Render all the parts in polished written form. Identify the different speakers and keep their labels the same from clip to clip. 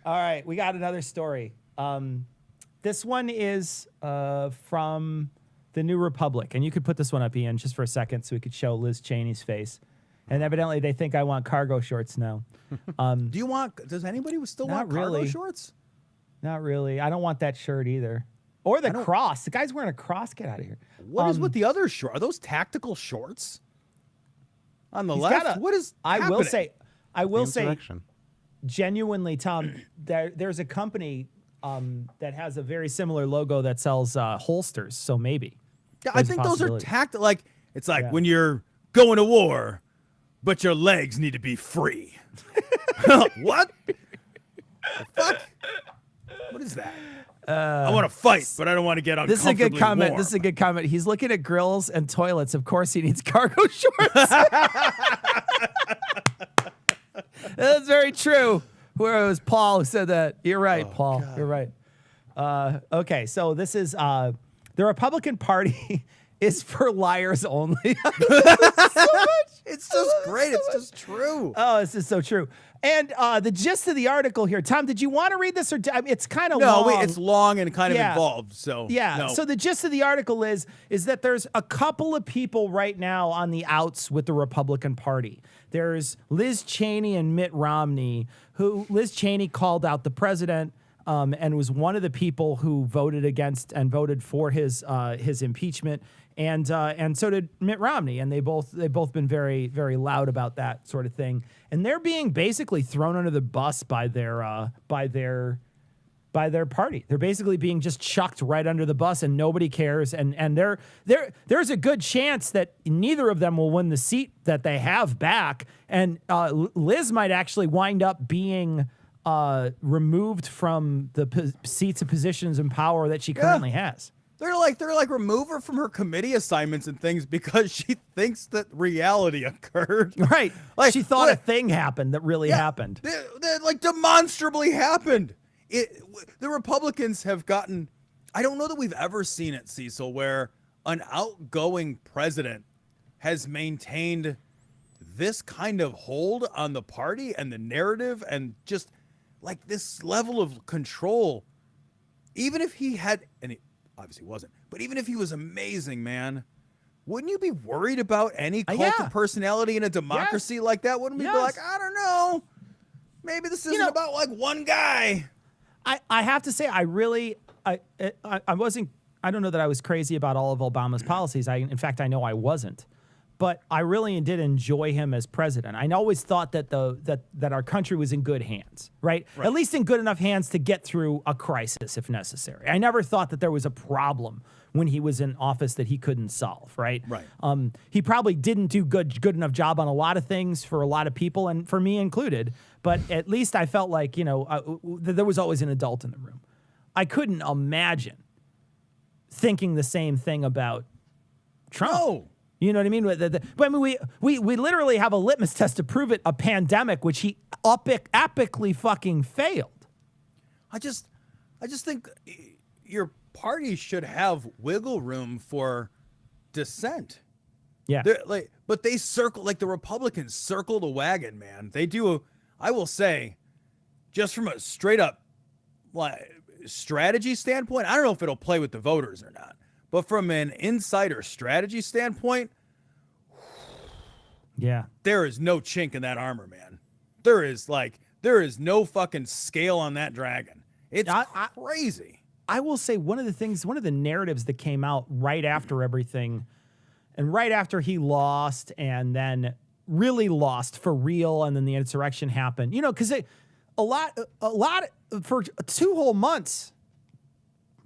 Speaker 1: All right, we got another story. This one is from the New Republic, and you could put this one up, Ian, just for a second, so we could show Liz Cheney's face. And evidently, they think I want cargo shorts now.
Speaker 2: Does anybody still want cargo shorts?
Speaker 1: Not really. I don't want that shirt either. Or the cross. The guy's wearing a cross. Get out of here.
Speaker 2: What is with the other shorts? Are those tactical shorts? On the left? What is happening?
Speaker 1: I will say, genuinely, Tom, there's a company that has a very similar logo that sells holsters, so maybe.
Speaker 2: Yeah, I think those are tactical. Like, it's like when you're going to war, but your legs need to be free. What? The fuck? What is that? I want to fight, but I don't want to get uncomfortably
Speaker 1: This is a good comment.
Speaker 2: warm.
Speaker 1: This is a good comment. He's looking at grills and toilets. Of course, he needs cargo shorts. That's very true. Where it was Paul who said that. You're right, Paul. God. You're right. Okay, so this is the Republican Party is for liars only.
Speaker 2: It's just great. It's just true.
Speaker 1: Oh, this is so true. And the gist of the article here, Tom, did you want to read this? Or it's kind of long.
Speaker 2: No, it's long and kind of involved. So
Speaker 1: yeah. So the gist of the article is that there's a couple of people right now on the outs with the Republican Party. There's Liz Cheney and Mitt Romney, who Liz Cheney called out the president and was one of the people who voted against and voted for his impeachment. And so did Mitt Romney, and they've both been very, very loud about that sort of thing. And they're being basically thrown under the bus by their party. They're basically being just chucked right under the bus, and nobody cares. And there's a good chance that neither of them will win the seat that they have back. And Liz might actually wind up being removed from the seats and positions in power that she currently has.
Speaker 2: They're like remove her from her committee assignments and things because she thinks that reality occurred.
Speaker 1: Right. Like she thought a thing happened that really happened.
Speaker 2: That like demonstrably happened. The Republicans have gotten, I don't know that we've ever seen it, Cecil, where an outgoing president has maintained this kind of hold on the party and the narrative and just like this level of control. Even if he had, and he obviously wasn't, but even if he was amazing, man, wouldn't you be worried about any cult of personality in a democracy like that? Wouldn't we be like, I don't know, maybe this isn't about like one guy?
Speaker 1: I have to say, I don't know that I was crazy about all of Obama's policies. In fact, I know I wasn't. But I really did enjoy him as president. I always thought that that our country was in good hands, right? At least in good enough hands to get through a crisis if necessary. I never thought that there was a problem when he was in office that he couldn't solve, right?
Speaker 2: Right.
Speaker 1: He probably didn't do good enough job on a lot of things for a lot of people, and for me included. But at least I felt like, there was always an adult in the room. I couldn't imagine thinking the same thing about Trump.
Speaker 2: No.
Speaker 1: You know what I mean? But I mean, we literally have a litmus test to prove it, a pandemic, which he epically fucking failed.
Speaker 2: I just think your party should have wiggle room for dissent.
Speaker 1: Yeah.
Speaker 2: But they circle, like the Republicans circle the wagon, man. They do, I will say, just from a straight up strategy standpoint, I don't know if it'll play with the voters or not. But from an insider strategy standpoint, there is no chink in that armor, man. There is no fucking scale on that dragon. It's crazy.
Speaker 1: I will say one of the narratives that came out right after everything, and right after he lost, and then really lost for real, and then the insurrection happened. Because a lot for 2 whole months,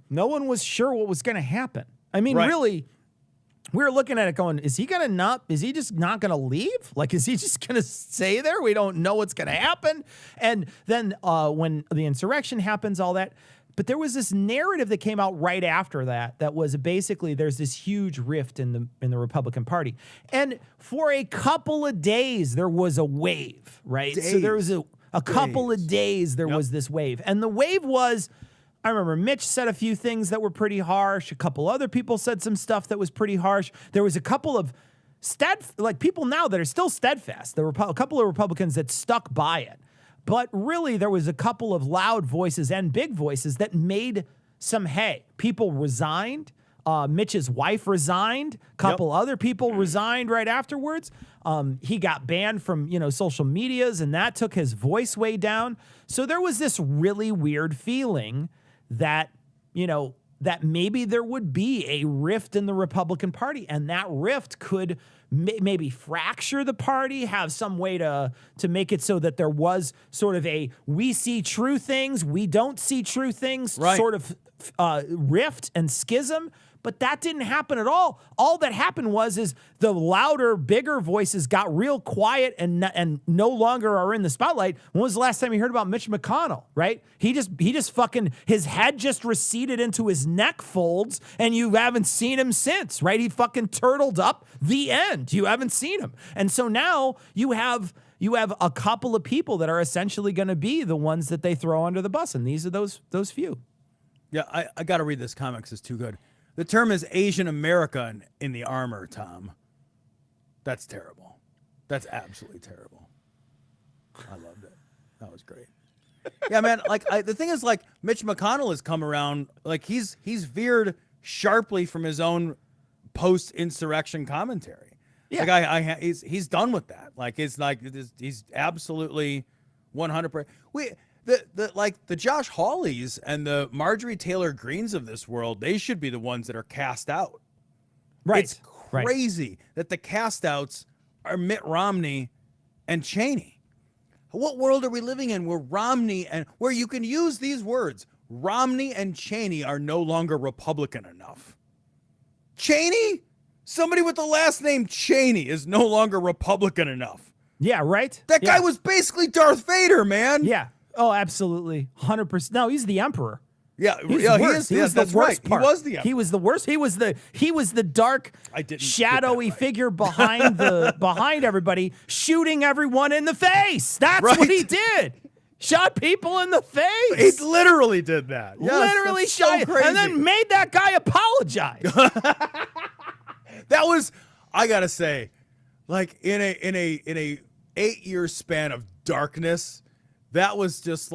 Speaker 1: no one was sure what was going to happen. I mean, really, we were looking at it going, is he just not going to leave? Like, is he just going to stay there? We don't know what's going to happen. And then when the insurrection happens, all that. But there was this narrative that came out right after that was basically there's this huge rift in the Republican Party. And for a couple of days, there was a wave, right? So there was a couple of days, there was this wave. And the wave was, I remember Mitch said a few things that were pretty harsh. A couple other people said some stuff that was pretty harsh. There was a couple of people now that are still steadfast. There were a couple of Republicans that stuck by it. But really, there was a couple of loud voices and big voices that made some hay. People resigned. Mitch's wife resigned. A couple other people resigned right afterwards. He got banned from, social medias, and that took his voice way down. So there was this really weird feeling that, that maybe there would be a rift in the Republican Party, and that rift could maybe fracture the party, have some way to make it so that there was sort of a we see true things, we don't see true things sort of rift and schism. But that didn't happen at all. All that happened is the louder, bigger voices got real quiet and no longer are in the spotlight. When was the last time you heard about Mitch McConnell, right? He just fucking, his head just receded into his neck folds, and you haven't seen him since, right? He fucking turtled up. The end. You haven't seen him. And so now you have a couple of people that are essentially going to be the ones that they throw under the bus, and these are those few.
Speaker 2: Yeah, I got to read this comic 'cause it's too good. The term is Asian American in the armor, Tom. That's terrible. That's absolutely terrible. I loved it. That was great. Yeah, man, the thing is, Mitch McConnell has come around, he's veered sharply from his own post-insurrection commentary. Yeah. He's done with that. He's absolutely 100%. The Josh Hawleys and the Marjorie Taylor Greens of this world, they should be the ones that are cast out.
Speaker 1: Right.
Speaker 2: It's crazy that the cast outs are Mitt Romney and Cheney. What world are we living in where you can use these words? Romney and Cheney are no longer Republican enough. Cheney? Somebody with the last name Cheney is no longer Republican enough.
Speaker 1: Yeah, right?
Speaker 2: That guy was basically Darth Vader, man.
Speaker 1: Yeah. Oh, absolutely. 100%. No, he's the emperor.
Speaker 2: Yeah,
Speaker 1: he is.
Speaker 2: That's right. He was the emperor.
Speaker 1: He was the worst. He was the dark, shadowy figure behind everybody, shooting everyone in the face. That's what he did. Shot people in the face.
Speaker 2: He literally did that. Yes,
Speaker 1: literally shot, so and then made that guy apologize.
Speaker 2: That was, I gotta say, in a 8-year span of darkness, that was just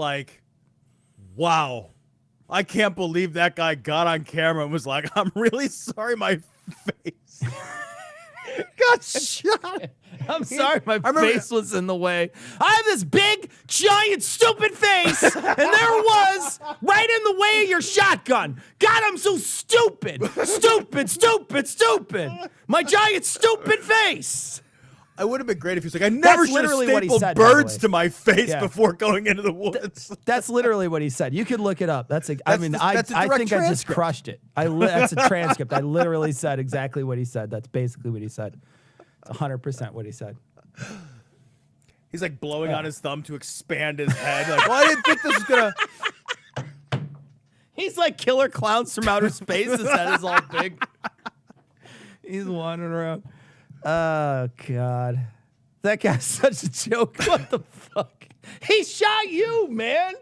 Speaker 2: wow. I can't believe that guy got on camera and was like, I'm really sorry my face got shot.
Speaker 1: I'm sorry my face was in the way. I have this big, giant, stupid face, and there it was, right in the way of your shotgun. God, I'm so stupid. Stupid. My giant, stupid face.
Speaker 2: I would have been great if he was like, I never should have stapled birds to my face before going into the woods.
Speaker 1: That's literally what he said. You could look it up. I think I just crushed it. That's a transcript. I literally said exactly what he said. That's basically what he said. It's 100% what he said.
Speaker 2: He's blowing on his thumb to expand his head. I didn't think this was going to.
Speaker 1: He's like Killer Clowns from Outer Space. His head is all big. He's wandering around. Oh, God. That guy's such a joke. What the fuck? He shot you, man.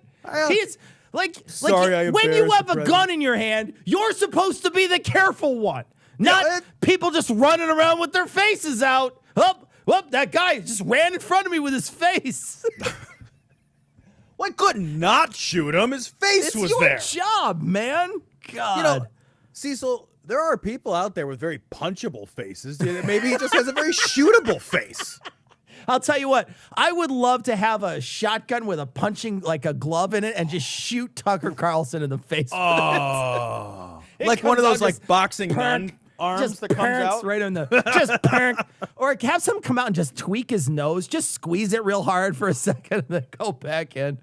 Speaker 1: He's when you have a gun in your hand, you're supposed to be the careful one. Not people just running around with their faces out. That guy just ran in front of me with his face.
Speaker 2: Well, I could not shoot him. His face was there.
Speaker 1: It's your job, man. God.
Speaker 2: Cecil, there are people out there with very punchable faces. Maybe he just has a very shootable face.
Speaker 1: I'll tell you what, I would love to have a shotgun with a punching, a glove in it, and just shoot Tucker Carlson in the face.
Speaker 2: Oh. One of those, boxing gun arms that comes out?
Speaker 1: Right on the, just perk. Or have some come out and just tweak his nose, just squeeze it real hard for a second, and then go back in.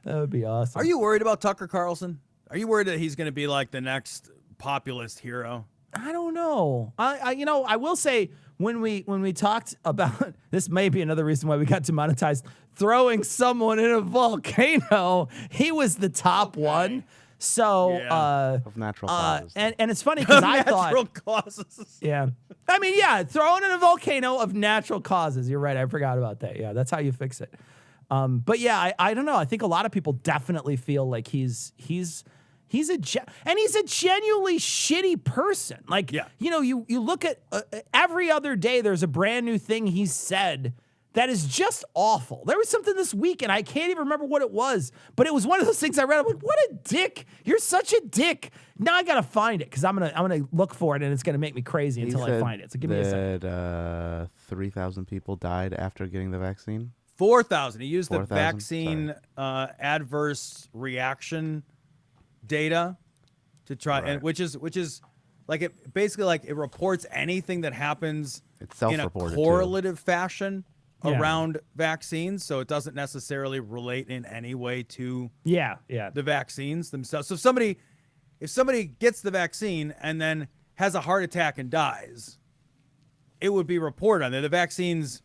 Speaker 1: That would be awesome.
Speaker 2: Are you worried about Tucker Carlson? Are you worried that he's going to be the next populist hero?
Speaker 1: I don't know. I will say when we talked about this, may be another reason why we got demonetized. Throwing someone in a volcano, he was the top one. So
Speaker 3: of natural causes,
Speaker 1: and it's funny because I thought
Speaker 2: natural causes.
Speaker 1: Yeah, throwing in a volcano of natural causes. You're right. I forgot about that. Yeah, that's how you fix it. But yeah, I don't know. I think a lot of people definitely feel like he's a genuinely shitty person. You look at every other day, there's a brand new thing he's said that is just awful. There was something this week, and I can't even remember what it was, but it was one of those things I read. I'm like, what a dick. You're such a dick. Now I got to find it because I'm gonna look for it, and it's going to make me crazy until I find it. So give me a second.
Speaker 3: 3,000 people died after getting the vaccine.
Speaker 2: 4,000. He used
Speaker 3: 4,000?
Speaker 2: the vaccine adverse reaction data to try, and which is like it basically like it reports anything that happens
Speaker 3: It's
Speaker 2: in a
Speaker 3: self-reported,
Speaker 2: correlative fashion
Speaker 1: Yeah.
Speaker 2: around vaccines, so it doesn't necessarily relate in any way to
Speaker 1: Yeah.
Speaker 2: the vaccines themselves. So if somebody gets the vaccine and then has a heart attack and dies, it would be reported on there. The vaccine's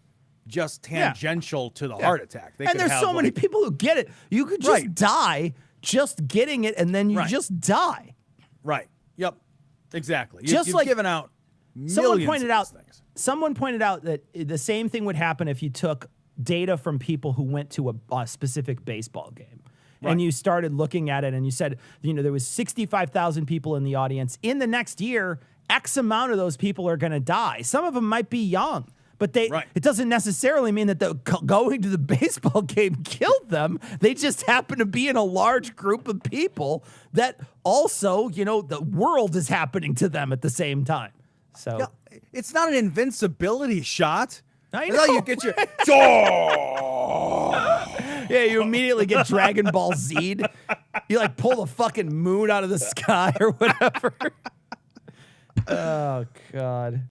Speaker 2: just tangential to the heart attack. They
Speaker 1: And
Speaker 2: could
Speaker 1: there's
Speaker 2: have,
Speaker 1: so many
Speaker 2: like-
Speaker 1: people who get it. You could just
Speaker 2: Right.
Speaker 1: die just getting it, and then you
Speaker 2: Right.
Speaker 1: just die.
Speaker 2: Right. Yep. Exactly.
Speaker 1: Just
Speaker 2: You've
Speaker 1: like
Speaker 2: given out millions
Speaker 1: Someone pointed
Speaker 2: of
Speaker 1: out.
Speaker 2: these things.
Speaker 1: Someone pointed out that the same thing would happen if you took data from people who went to a specific baseball game.
Speaker 2: Right.
Speaker 1: And you started looking at it and you said, there was 65,000 people in the audience. In the next year, X amount of those people are going to die. Some of them might be young, but
Speaker 2: Right.
Speaker 1: it doesn't necessarily mean that going to the baseball game killed them. They just happen to be in a large group of people that also, the world is happening to them at the same time. So
Speaker 2: Yeah, it's not an invincibility shot.
Speaker 1: I
Speaker 2: That's how
Speaker 1: know.
Speaker 2: you get your.
Speaker 1: yeah, you immediately get Dragon Ball Z'd. You like pull the fucking moon out of the sky or whatever. Oh God.